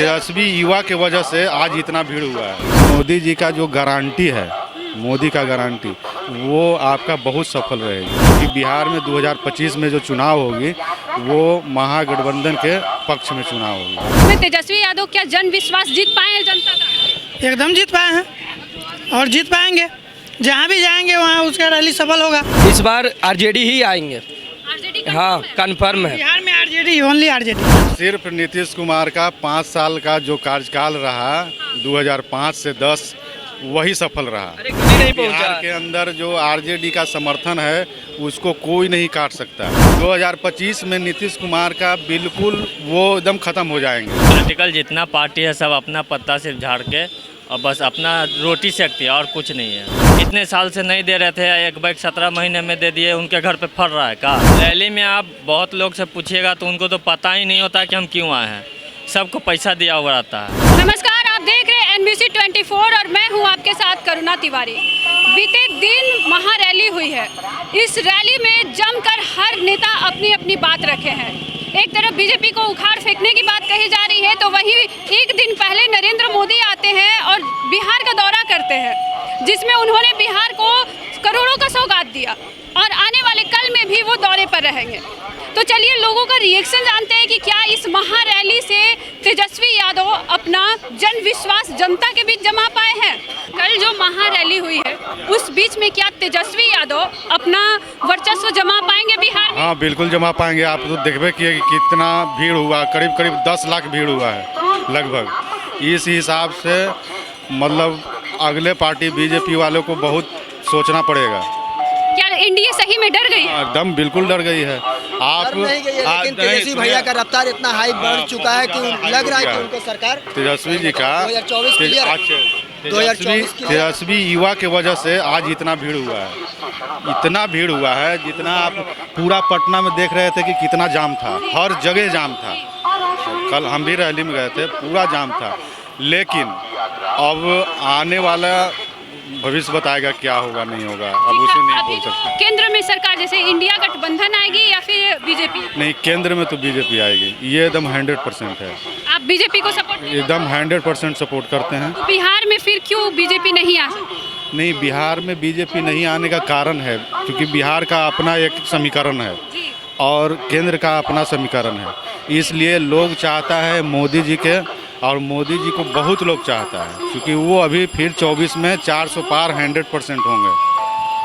तेजस्वी युवा के वजह से आज इतना भीड़ हुआ है। मोदी जी का जो गारंटी है, मोदी का गारंटी, वो आपका बहुत सफल रहेगी। क्योंकि बिहार में 2025 में जो चुनाव होगी वो महागठबंधन के पक्ष में चुनाव होगी। तेजस्वी यादव क्या जन विश्वास जीत पाए हैं जनता का? एकदम जीत पाए हैं और जीत पाएंगे। जहाँ भी जाएंगे वहाँ उसका रैली सफल होगा। इस बार आरजेडी ही आएंगे। हाँ, कन्फर्म है। बिहार में आरजेडी, ओनली आरजेडी। सिर्फ नीतीश कुमार का 5 साल का जो कार्यकाल रहा 2005 से 10 वही सफल रहा। बिहार के अंदर जो आरजेडी का समर्थन है उसको कोई नहीं काट सकता। 2025 में नीतीश कुमार का बिल्कुल वो एकदम खत्म हो जाएंगे। पॉलिटिकल जितना पार्टी है सब अपना पत्ता सिर्फ झाड़ के और बस अपना रोटी सेकती है और कुछ नहीं है। इतने साल से नहीं दे रहे थे, एक बैग 17 महीने में दे दिए, उनके घर पे फर रहा है का। रैली में आप बहुत लोग से पूछिएगा तो उनको तो पता ही नहीं होता कि हम क्यों आए हैं, सबको पैसा दिया हुआ रहता है। नमस्कार, आप देख रहे हैं NBC 24 और मैं हूं आपके साथ करुणा तिवारी। बीते दिन महारैली हुई है। इस रैली में जमकर हर नेता अपनी अपनी बात रखे हैं। एक तरफ बीजेपी को उखाड़ फेंकने की बात कही जा रही है तो वहीं एक दिन पहले नरेंद्र मोदी आते हैं और बिहार का दौरा करते हैं, जिसमें उन्होंने बिहार को करोड़ों का सौगात दिया और आने वाले कल में भी वो दौरे पर रहेंगे। तो चलिए लोगों का रिएक्शन जानते हैं कि क्या इस महारैली से तेजस्वी यादव अपना जन विश्वास जनता के बीच जमा पाए हैं। कल जो महारैली हुई है उस बीच में क्या तेजस्वी यादव अपना वर्चस्व जमा पाएंगे बिहार में? हाँ, बिल्कुल जमा पाएंगे। आप तो देखबे किए कि कितना भीड़ हुआ, करीब करीब 10 लाख भीड़ हुआ है लगभग। इस हिसाब से मतलब अगले पार्टी बीजेपी वालों को बहुत सोचना पड़ेगा। क्या एनडीए सही में डर गई है? एकदम बिल्कुल डर गई है। आप नहीं गई है, लेकिन तेजस्वी भैया का रफ्तार इतना हाई बढ़ चुका है कि लग रहा है कि उनको सरकार तेजस्वी जी का 2024 क्लियर है। 2024 तेजस्वी युवा के वजह से आज इतना भीड़ हुआ है। इतना भीड़ हुआ है जितना आप पूरा पटना में देख रहे थे कि कितना जाम था, हर जगह जाम था। कल हम भी रैली में गए थे, पूरा जाम था। लेकिन अब आने वाला भविष्य बताएगा क्या होगा नहीं होगा, अब उसे नहीं बोल सकते। केंद्र में सरकार जैसे इंडिया गठबंधन आएगी या फिर बीजेपी? नहीं, केंद्र में तो बीजेपी आएगी, ये एकदम 100% है। आप बीजेपी को सपोर्ट? एकदम 100% सपोर्ट करते हैं। तो बिहार में फिर क्यों बीजेपी नहीं आ सकती? नहीं, बिहार में बीजेपी नहीं आने का कारण है क्योंकि बिहार का अपना एक समीकरण है और केंद्र का अपना समीकरण है। इसलिए लोग चाहता है मोदी जी के, और मोदी जी को बहुत लोग चाहता है क्योंकि वो अभी फिर 24 में 400 पार 100% होंगे,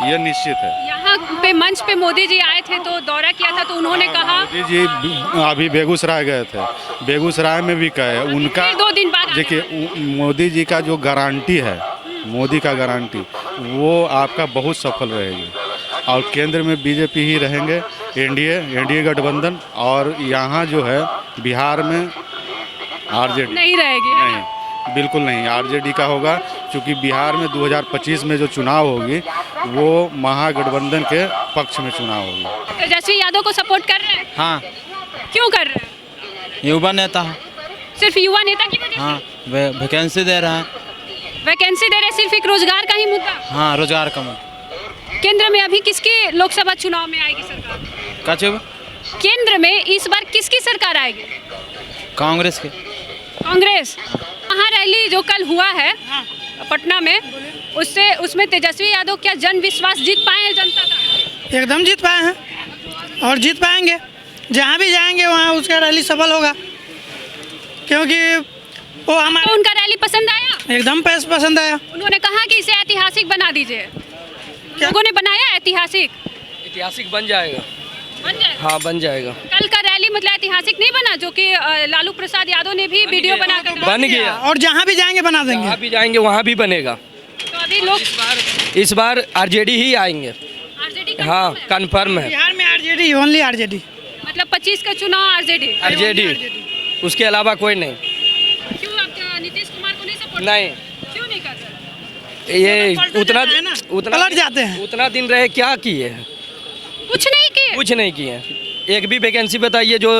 ये निश्चित है। यहाँ पे मंच पे मोदी जी आए थे तो दौरा किया था तो उन्होंने कहा, मोदी जी अभी बेगूसराय गए थे, बेगूसराय में भी कहे उनका 2 दिन बाद देखिए मोदी जी का जो गारंटी है, मोदी का गारंटी, वो आपका बहुत सफल रहेगी। और केंद्र में बीजेपी ही रहेंगे, एनडीए गठबंधन, और यहाँ जो है बिहार में आरजेडी नहीं रहेगी। नहीं, बिल्कुल नहीं, आरजेडी का होगा क्योंकि बिहार में 2025 में जो चुनाव होगी वो महागठबंधन के पक्ष में चुनाव होगी। तेजस्वी यादव को सपोर्ट कर रहे हैं? हाँ, क्यों कर रहे हैं? युवा नेता है। सिर्फ युवा नेता की वजह से? हाँ, वैकेंसी दे रहा है। वैकेंसी दे रहे, सिर्फ एक रोजगार का ही मुद्दा? हाँ, रोजगार का मुद्दा। केंद्र में अभी किसकी लोकसभा चुनाव में आएगी सरकार? क्या चीज? केंद्र में इस बार किसकी सरकार आएगी? कांग्रेस के। कांग्रेस। महारैली जो कल हुआ है पटना में, उसमें तेजस्वी यादव क्या जन विश्वास जीत पाए हैं जनता का? एकदम जीत पाए हैं और जीत पाएंगे। जहाँ भी जाएंगे वहाँ उसका रैली सफल होगा, क्योंकि वो हमारे तो उनका रैली पसंद आया? एकदम पसंद आया। उन्होंने कहा कि इसे ऐतिहासिक बना दीजिए। लोगों ने बनाया ऐतिहासिक? ऐतिहासिक बन जाएगा। बन जाएगा? हाँ, बन जाएगा। कल का रैली मतलब ऐतिहासिक नहीं बना, जो कि लालू प्रसाद यादव ने भी वीडियो बनाकर बन गया और जहाँ भी जाएंगे बना देंगे। जहाँ भी जाएंगे वहाँ भी बनेगा। तो अभी लोग इस बार आरजेडी ही आएंगे। आरजेडी हाँ, कन्फर्म है। बिहार में आरजेडी, ओनली आरजेडी। मतलब 25 का चुनाव आरजेडी? आरजेडी, उसके अलावा कोई नहीं। क्यों आप नीतीश कुमार को नहीं सपोर्ट? नहीं, क्यों नहीं कर रहे? ये उतना पलट जाते हैं। उतना दिन रहे क्या किए हैं? कुछ नहीं किए? कुछ नहीं किए। एक भी वैकेंसी बताइए जो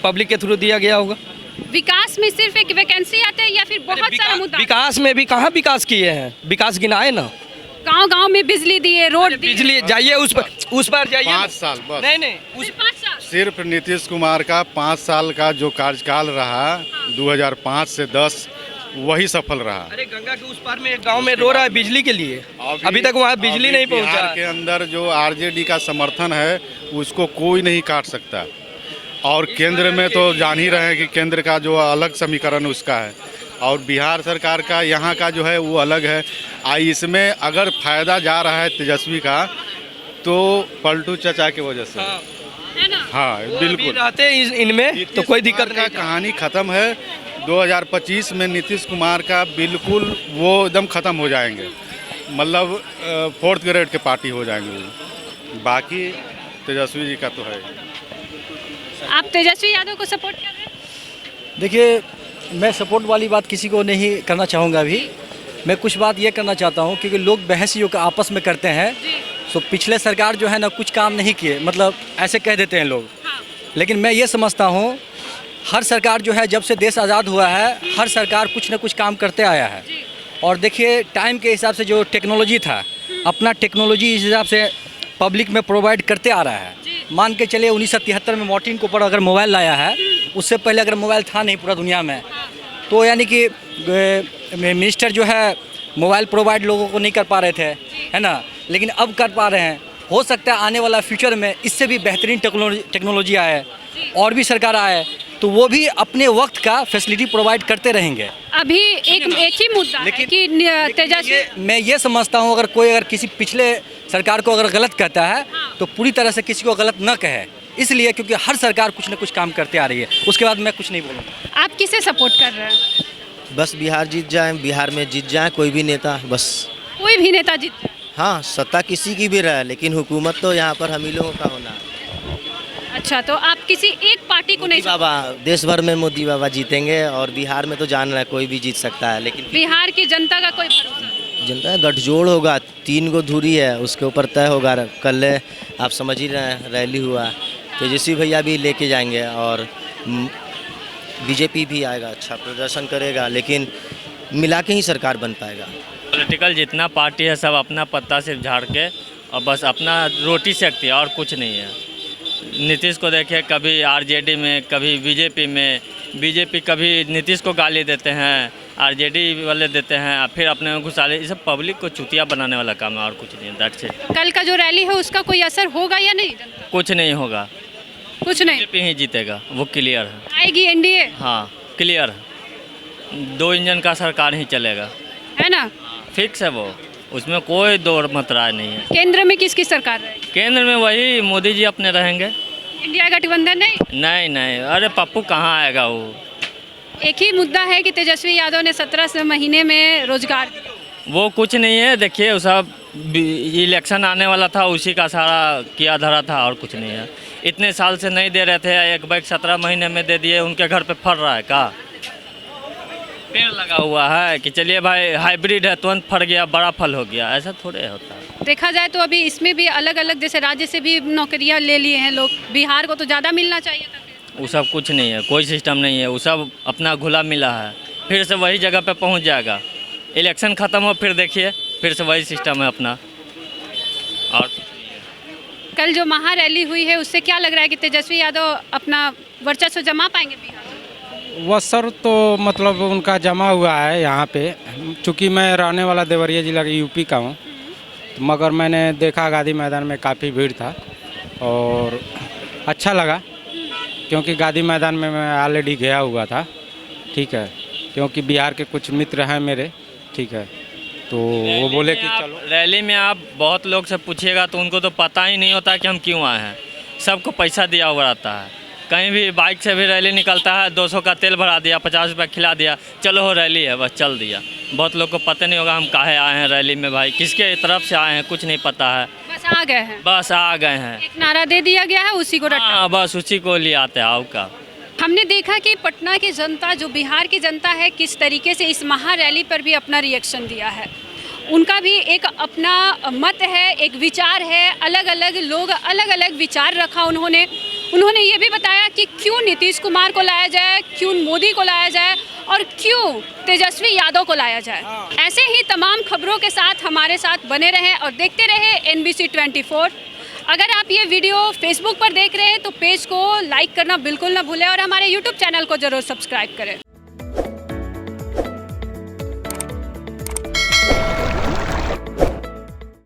पब्लिक के थ्रू दिया गया होगा। विकास में सिर्फ एक वैकेंसी आते हैं या फिर बहुत सारा मुद्दा? विकास में भी कहाँ विकास किए हैं? विकास गिनाए ना, गांव-गांव में बिजली दिए, रोड दिए। बिजली जाइए उस पर जाइए। 5 साल बस। नहीं उस 5 साल सिर्फ नीतीश कुमार का 5 साल का जो कार्यकाल रहा 2005 से 10 वही सफल रहा। अरे गंगा के उस पार में एक गांव में रो रहा है बिजली के लिए, अभी तक वहाँ बिजली नहीं पहुँचा। बिहार के अंदर जो आरजेडी का समर्थन है उसको कोई नहीं काट सकता। और केंद्र में तो जान ही रहे हैं कि केंद्र का जो अलग समीकरण उसका है और बिहार सरकार का यहाँ का जो है वो अलग है। इसमें अगर फायदा जा रहा है तेजस्वी का तो पलटू चचा की वजह से। है ना? हाँ बिल्कुल रहते इनमें तो कोई दिक्कत का नहीं। कहानी खत्म है। 2025 में नीतीश कुमार का बिल्कुल वो एकदम खत्म हो जाएंगे, मतलब 4th ग्रेड के पार्टी हो जाएंगे वो। बाकी तेजस्वी जी का तो है। आप तेजस्वी यादव को सपोर्ट कर रहे हैं? देखिए, मैं सपोर्ट वाली बात किसी को नहीं करना चाहूँगा अभी। मैं कुछ बात ये करना चाहता हूँ क्योंकि लोग बहस योग आपस में करते हैं। तो पिछले सरकार जो है ना कुछ काम नहीं किए, मतलब ऐसे कह देते हैं लोग। लेकिन मैं ये समझता हूँ हर सरकार जो है जब से देश आज़ाद हुआ है हर सरकार कुछ ना कुछ काम करते आया है। और देखिए टाइम के हिसाब से जो टेक्नोलॉजी था अपना टेक्नोलॉजी इस हिसाब से पब्लिक में प्रोवाइड करते आ रहा है। मान के चलिए 1973 में मार्टिन कूपर अगर मोबाइल लाया है, उससे पहले अगर मोबाइल था नहीं पूरा दुनिया में, तो यानी कि मिनिस्टर जो है मोबाइल प्रोवाइड लोगों को नहीं कर पा रहे थे, है ना। लेकिन अब कर पा रहे हैं। हो सकता है आने वाला फ्यूचर में इससे भी बेहतरीन टेक्नोलॉजी आए और भी सरकार आए तो वो भी अपने वक्त का फैसिलिटी प्रोवाइड करते रहेंगे। अभी एक ही मुद्दा है कि तेजस्वी, मैं ये समझता हूँ अगर किसी पिछले सरकार को अगर गलत कहता है तो पूरी तरह से किसी को गलत न कहे, इसलिए क्योंकि हर सरकार कुछ न कुछ काम करते आ रही है। उसके बाद मैं कुछ नहीं बोलूँगा। आप किसे सपोर्ट कर रहे हैं? बस बिहार जीत जाए, बिहार में जीत जाए कोई भी नेता, बस कोई भी नेता जीत जाए। हाँ सत्ता किसी की भी रहे लेकिन हुकूमत तो यहाँ पर हम ही लोगों का होना है। अच्छा, तो आप किसी एक पार्टी को नहीं मोदी बाबा, देश भर में मोदी बाबा जीतेंगे और बिहार में तो जान रहा है कोई भी जीत सकता है। लेकिन बिहार की जनता का कोई भरोसा नहीं। जनता गठजोड़ होगा, 3 गो धुरी है उसके ऊपर तय होगा। कल आप समझ ही रहे हैं रैली हुआ, तेजस्वी भैया भी लेके जाएंगे और बीजेपी भी आएगा, अच्छा प्रदर्शन करेगा, लेकिन मिला के ही सरकार बन पाएगा। पॉलिटिकल जितना पार्टी है सब अपना पत्ता सिर्फ झाड़ के और बस अपना रोटी सेकती है और कुछ नहीं है। नीतीश को देखे कभी आरजेडी में कभी बीजेपी में, बीजेपी कभी नीतीश को गाली देते हैं, आरजेडी वाले देते हैं, फिर अपने में घुसा ले। ये सब पब्लिक को चुतिया बनाने वाला काम है और कुछ नहीं। That's it. कल का जो रैली है उसका कोई असर होगा या नहीं? कुछ नहीं होगा, कुछ नहीं। बीजेपी ही जीतेगा, वो क्लियर है। आएगी एनडीए? हाँ क्लियर है। 2 इंजन का सरकार ही चलेगा, है ना? फिक्स है वो, उसमें कोई दो मत राय नहीं है। केंद्र में किसकी सरकार रहेगी? केंद्र में वही मोदी जी अपने रहेंगे। इंडिया गठबंधन नहीं? नहीं नहीं, अरे पप्पू कहाँ आएगा वो। एक ही मुद्दा है कि तेजस्वी यादव ने 17 महीने में रोजगार दिया। वो कुछ नहीं है। देखिए वो सब इलेक्शन आने वाला था उसी का सारा किया धरा था और कुछ नहीं है। इतने साल से नहीं दे रहे थे, एक बैग 17 महीने में दे दिए। उनके घर पे फल रहा है का? पेड़ लगा हुआ है कि चलिए भाई हाइब्रिड है तुरंत फट गया, बड़ा फल हो गया, ऐसा थोड़े होता है। देखा जाए तो अभी इसमें भी अलग अलग जैसे राज्य से भी नौकरियां ले लिए हैं लोग, बिहार को तो ज़्यादा मिलना चाहिए था। वो सब कुछ नहीं है, कोई सिस्टम नहीं है। वो सब अपना घुला मिला है, फिर से वही जगह पे पहुंच जाएगा। इलेक्शन ख़त्म हो फिर देखिए फिर से वही सिस्टम है अपना। और कल जो महा रैली हुई है उससे क्या लग रहा है कि तेजस्वी यादव अपना वर्चस्व जमा पाएंगे बिहार? वसर तो मतलब उनका जमा हुआ है यहाँ पे। चूँकि मैं रहने वाला देवरिया जिला के यूपी का हूँ, तो मगर मैंने देखा गांधी मैदान में काफ़ी भीड़ था और अच्छा लगा, क्योंकि गांधी मैदान में मैं ऑलरेडी गया हुआ था। ठीक है, क्योंकि बिहार के कुछ मित्र हैं मेरे, ठीक है, तो वो बोले कि चलो। रैली में आप बहुत लोग से पूछिएगा तो उनको तो पता ही नहीं होता कि हम क्यों आए हैं। सबको पैसा दिया हुआ रहता है। कहीं भी बाइक से भी रैली निकलता है, 200 का तेल भरा दिया, 50 रुपया खिला दिया, चलो हो रैली है, बस चल दिया। बहुत लोग को पता नहीं होगा हम काहे आए हैं रैली में, भाई किसके तरफ से आए हैं कुछ नहीं पता है। बस आ गए हैं, बस आ गए हैं, एक नारा दे दिया गया है, उसी को रटा। हाँ बस उसी को ले आते हैं। आओ का हमने देखा कि पटना की जनता, जो बिहार की जनता है, किस तरीके से इस महा रैली पर भी अपना रिएक्शन दिया है। उनका भी एक अपना मत है, एक विचार है। अलग अलग लोग अलग अलग विचार रखा उन्होंने उन्होंने ये भी बताया कि क्यों नीतीश कुमार को लाया जाए, क्यों मोदी को लाया जाए और क्यों तेजस्वी यादव को लाया जाए। ऐसे ही तमाम खबरों के साथ हमारे साथ बने रहें और देखते रहे NBC 24। अगर आप ये वीडियो फेसबुक पर देख रहे हैं तो पेज को लाइक करना बिल्कुल ना भूलें और हमारे YouTube चैनल को ज़रूर सब्सक्राइब करें।